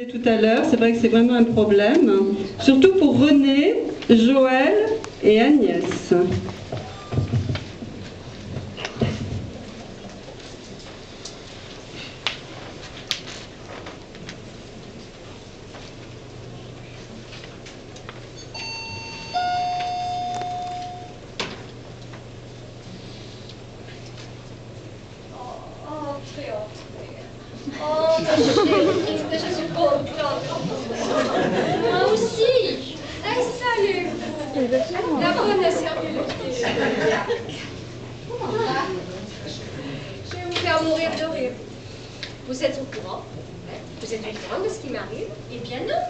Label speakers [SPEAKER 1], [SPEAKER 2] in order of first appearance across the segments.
[SPEAKER 1] Tout à l'heure, c'est vrai que c'est vraiment un problème, surtout pour René, Joël et Agnès.
[SPEAKER 2] Oh, ma chérie, que je suis contente. Moi aussi. Installez-vous. La bonne a servi le thé. Comment va? Je vais vous faire mourir de rire. Vous êtes au courant? Vous êtes au courant de ce qui m'arrive? Eh bien non.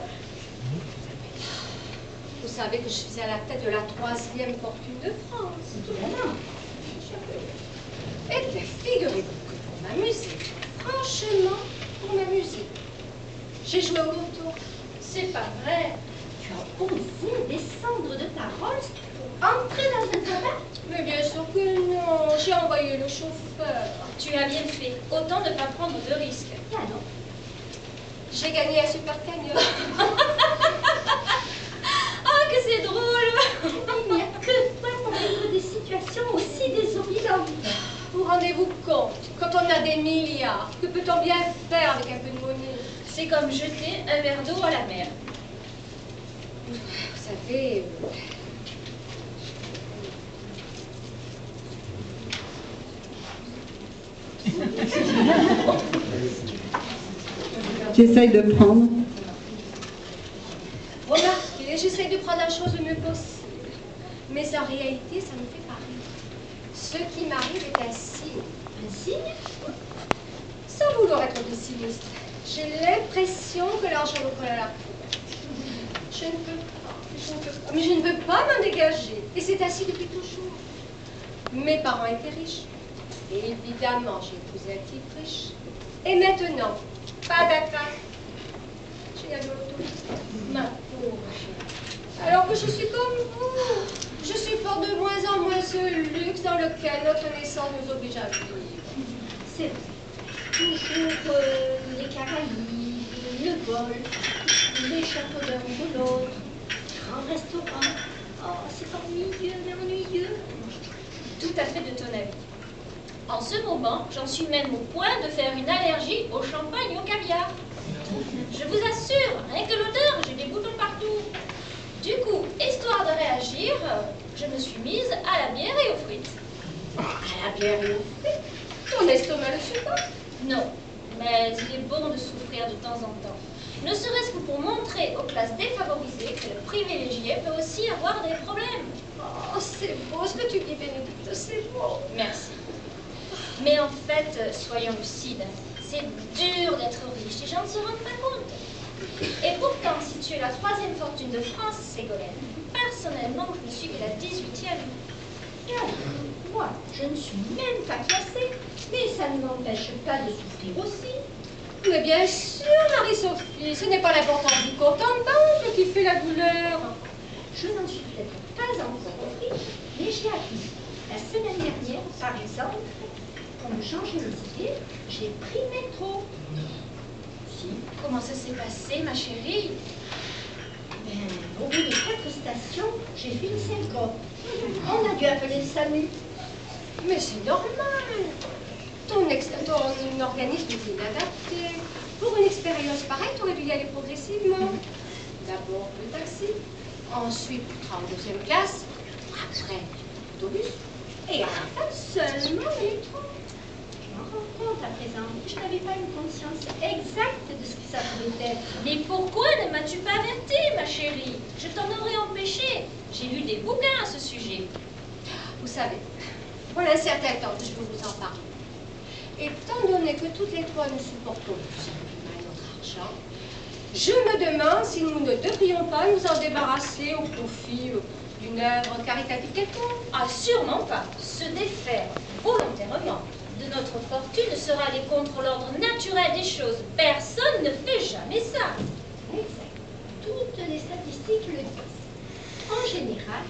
[SPEAKER 2] Vous savez que je suis à la tête de la 3e fortune de France. Évidemment. Eh bien, figurez-vous que pour m'amuser, franchement, pour m'amuser, j'ai joué au loto. C'est pas vrai.
[SPEAKER 3] Tu as osé descendre de ta Rolls pour entrer dans un tabac?
[SPEAKER 2] Mais bien sûr que non. J'ai envoyé le chauffeur.
[SPEAKER 4] Tu as bien fait. Autant ne pas prendre de risques.
[SPEAKER 3] Ah non.
[SPEAKER 2] J'ai gagné un super cagnotte.
[SPEAKER 4] Ah, que c'est drôle.
[SPEAKER 3] Il n'y a que toi pour vivre des situations aussi désorientantes.
[SPEAKER 2] Vous rendez-vous compte, quand on a des milliards, que peut-on bien faire avec un peu de monnaie?
[SPEAKER 4] C'est comme jeter un verre d'eau à la mer.
[SPEAKER 2] Vous savez...
[SPEAKER 1] J'essaye de prendre.
[SPEAKER 2] Remarquez, j'essaye de prendre la chose le mieux possible. Mais en réalité, ça ne me fait pas rire. Ce qui m'arrive est un signe.
[SPEAKER 3] Un signe?
[SPEAKER 2] Sans vouloir être pessimiste, j'ai l'impression que l'argent me colle à la peau. Je ne peux pas, mais je ne veux pas m'en dégager. Et c'est ainsi depuis toujours. Mes parents étaient riches. Et évidemment, j'ai épousé un type riche. Et maintenant, pas d'attaque. J'ai gagné au loto. Ma pauvre chérie. Alors que je suis comme vous. Je supporte de moins en moins ce luxe dans lequel notre naissance nous oblige à vivre.
[SPEAKER 3] C'est vrai. Toujours les Caraïbes, le golf, les châteaux d'un ou de l'autre, grands restaurants. Oh, c'est ennuyeux, mais ennuyeux.
[SPEAKER 4] Tout à fait de ton avis. En ce moment, j'en suis même au point de faire une allergie au champagne et au caviar. Je vous assure, rien que l'odeur, j'ai des boutons partout. Du coup, histoire de réagir, je me suis mise à la bière et aux frites.
[SPEAKER 2] À la bière et aux frites? Ton estomac le supporte?
[SPEAKER 4] Non, mais il est bon de souffrir de temps en temps. Ne serait-ce que pour montrer aux classes défavorisées que le privilégié peut aussi avoir des problèmes.
[SPEAKER 2] Oh, c'est beau ce que tu dis, Bénédicte, c'est beau.
[SPEAKER 4] Merci. Mais en fait, soyons lucides, c'est dur d'être riche, les gens ne se rendent pas compte. Et pourtant, si tu es la 3e fortune de France, Ségolène, personnellement, je ne suis que la 18e.
[SPEAKER 3] Moi, je ne suis même pas classée, mais ça ne m'empêche pas de souffrir aussi.
[SPEAKER 2] Mais bien sûr, Marie-Sophie, ce n'est pas l'importance du compte en banque qui fait la douleur.
[SPEAKER 3] Je n'en suis peut-être pas encore riche, mais j'ai acquis. La semaine dernière, par exemple, pour me changer les idées, j'ai pris le métro. Si.
[SPEAKER 4] Comment ça s'est passé, ma chérie?
[SPEAKER 3] Au bout de 4 stations, j'ai fait une syncope. On a dû appeler le SAMU.
[SPEAKER 2] Mais c'est normal. Ton organisme est inadapté. Pour une expérience pareille, tu aurais dû y aller progressivement. D'abord le taxi, ensuite tu seras en 2e classe, après l'autobus, et à la fin seulement le métro.
[SPEAKER 3] Je m'en rends compte à présent. Je n'avais pas une conscience exacte de ce que ça pouvait être.
[SPEAKER 4] Mais pourquoi ne m'as-tu pas avertie, ma chérie? Je t'en aurais empêché. J'ai lu des bouquins à ce sujet.
[SPEAKER 2] Vous savez, voilà un certain temps que je veux vous en parler. Étant donné que toutes les trois nous supportons plus simplement notre argent, je me demande si nous ne devrions pas nous en débarrasser au profit d'une œuvre caritative quelconque.
[SPEAKER 4] Ah, sûrement pas. Se défaire volontairement de notre fortune sera aller contre l'ordre naturel des choses. Personne ne fait jamais ça.
[SPEAKER 3] Exact. Toutes les statistiques le disent. En général,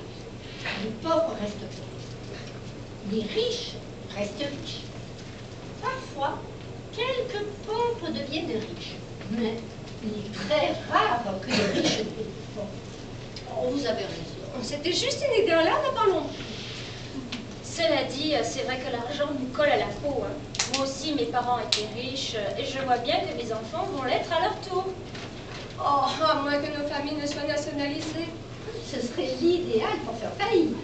[SPEAKER 3] les pauvres restent pauvres. Les riches restent riches. Parfois, quelques pauvres deviennent riches. Mais Il est très rare que les riches... Bon, oh, vous avez raison.
[SPEAKER 2] C'était juste une idée, là, n'a pas long.
[SPEAKER 4] Cela dit, c'est vrai que l'argent nous colle à la peau. Hein. Moi aussi, mes parents étaient riches et je vois bien que mes enfants vont l'être à leur tour.
[SPEAKER 2] Oh, à moins que nos familles ne soient nationalisées.
[SPEAKER 3] Ce serait l'idéal pour faire faillite.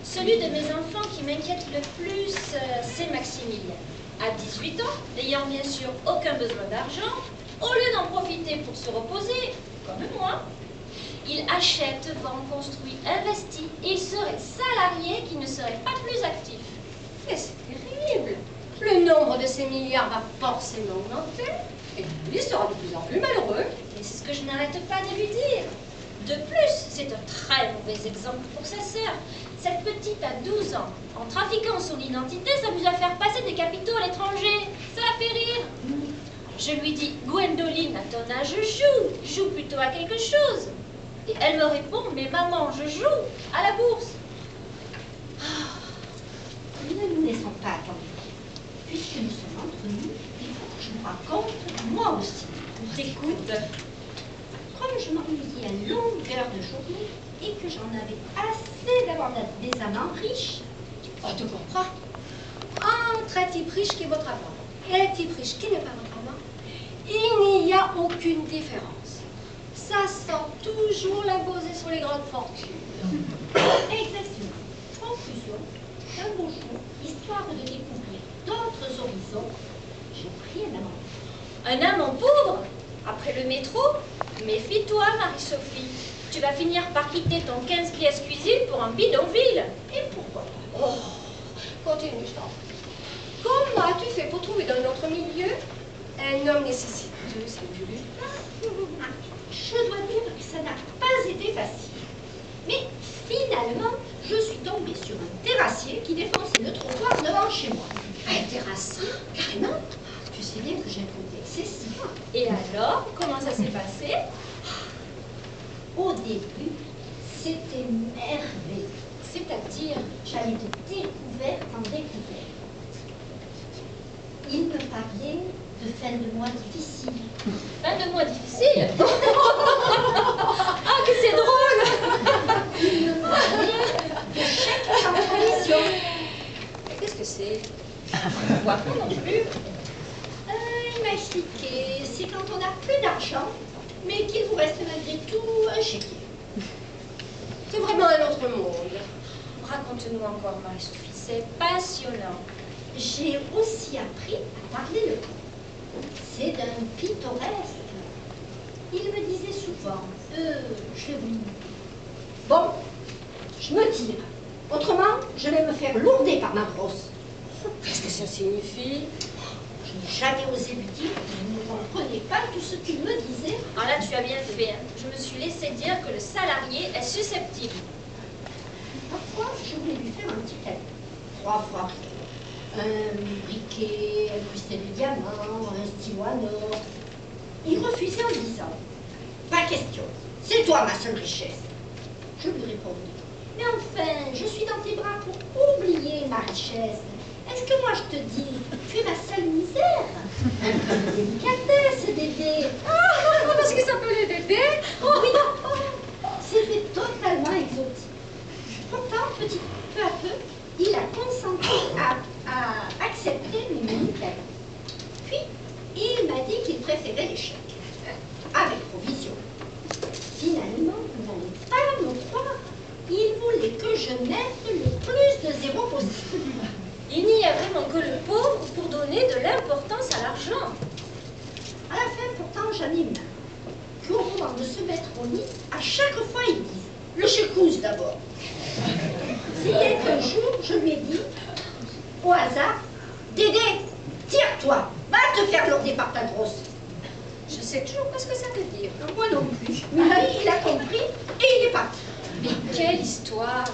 [SPEAKER 4] Celui de mes enfants qui m'inquiète le plus, c'est Maximilien. À 18 ans, n'ayant bien sûr aucun besoin d'argent, au lieu d'en profiter pour se reposer, comme moi, il achète, vend, construit, investit et il serait salarié qui ne serait pas plus actif.
[SPEAKER 2] Mais c'est terrible. Le nombre de ces milliards va forcément augmenter et lui sera de plus en plus malheureux.
[SPEAKER 4] Et c'est ce que je n'arrête pas de lui dire. De plus, c'est un très mauvais exemple pour sa sœur. Cette petite a 12 ans. En trafiquant son identité, s'amuse à faire passer des capitaux à l'étranger. Ça la fait rire. Je lui dis, Gwendoline, à ton âge, joue plutôt à quelque chose. Et elle me répond, mais maman, je joue à la bourse.
[SPEAKER 3] Ne nous laissons pas attendre. Puisque nous sommes entre nous, il faut que je vous raconte, moi aussi.
[SPEAKER 4] On t'écoute.
[SPEAKER 3] Comme je m'ennuyais à longueur de journée et que j'en avais assez d'avoir des amants riches,
[SPEAKER 2] Oh, tu comprends. Entre un type riche qui est votre amant et un type riche qui n'est pas votre amant, il n'y a aucune différence. Ça sent toujours l'imposer sur les grandes fortunes.
[SPEAKER 3] exactement. Conclusion, un beau jour, histoire de découvrir d'autres horizons, j'ai pris un amant.
[SPEAKER 4] Un amant pauvre? Après le métro? Méfie-toi, Marie-Sophie. Tu vas finir par quitter ton 15 pièces cuisine pour un bidonville.
[SPEAKER 3] Et pourquoi pas?
[SPEAKER 2] Oh, continue, je t'en prie. Comment as-tu fait pour trouver dans notre milieu un homme nécessiteux, singulier?
[SPEAKER 3] Je dois dire que ça n'a pas été facile. Mais finalement, je suis tombée sur un terrassier qui défonçait le trottoir devant chez moi.
[SPEAKER 2] Un terrassier?
[SPEAKER 3] Carrément, tu sais bien que j'ai un côté excessif.
[SPEAKER 4] Et alors, comment ça s'est passé?
[SPEAKER 3] Au début, c'était merveilleux.
[SPEAKER 4] C'est-à-dire,
[SPEAKER 3] J'allais de découverte en découverte. Il me parlait de fin de mois difficile.
[SPEAKER 4] fin de mois difficile. Ah, que c'est drôle.
[SPEAKER 3] Il me parlait de chèques sans commission.
[SPEAKER 2] Qu'est-ce que c'est?
[SPEAKER 4] Je ne vois pas non plus.
[SPEAKER 3] Il m'a expliqué, c'est quand on n'a plus d'argent, mais qu'il vous reste malgré tout un chéquier.
[SPEAKER 2] C'est vraiment un autre monde.
[SPEAKER 4] Raconte-nous encore, Marie-Sophie, c'est passionnant.
[SPEAKER 3] J'ai aussi appris à parler le conte. C'est d'un pittoresque. Il me disait souvent, je vais vous... Bon, je me tire. Autrement, je vais me faire lourder par ma grosse.
[SPEAKER 2] Qu'est-ce que ça signifie?
[SPEAKER 3] Je n'ai jamais osé lui dire que je ne comprenais pas tout ce qu'il me disait.
[SPEAKER 4] Alors là, tu as bien fait. Hein. Je me suis laissé dire que le salarié est susceptible.
[SPEAKER 3] Parfois, je voulais lui faire un petit cadeau. 3 fois rien. Un briquet, un crusté de diamants, un stylo à notes. Il refusait en disant, pas question, c'est toi ma seule richesse. Je lui répondis, mais enfin, je suis dans tes bras pour oublier ma richesse. Est-ce que moi je te dis, tu es ma seule misère? Un peu de délicatesse, Dédé.
[SPEAKER 2] Parce que ça s'appelait Dédé?
[SPEAKER 3] Oui, c'était totalement exotique. Pourtant, peu à peu, il a consenti à accepter mes mini-cadeaux. Puis, il m'a dit qu'il préférait les chèques, avec provision. Finalement, vous n'allez pas me croire, il voulait que je mette le plus de zéro possible.
[SPEAKER 4] Il n'y a vraiment que le pauvre pour donner de l'importance à l'argent.
[SPEAKER 3] À la fin, pourtant, j'en ai marre. Qu'au moment de se mettre au lit, à chaque fois, ils disent le chécousse d'abord. Si bien qu'un jour, je lui ai dit, au hasard, Dédé, tire-toi, va te faire lourder par ta grosse.
[SPEAKER 2] Je sais toujours pas ce que ça veut dire.
[SPEAKER 3] Moi non plus. Mais lui, il a compris et il est parti.
[SPEAKER 4] Mais quelle histoire!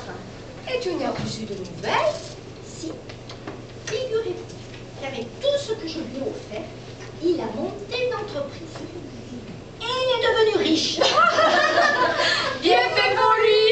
[SPEAKER 2] Et tu n'as plus eu de nouvelles?
[SPEAKER 3] Si, figurez-vous qu'avec tout ce que je lui ai offert, il a monté une entreprise. Et il est devenu riche.
[SPEAKER 2] Bien fait pour lui!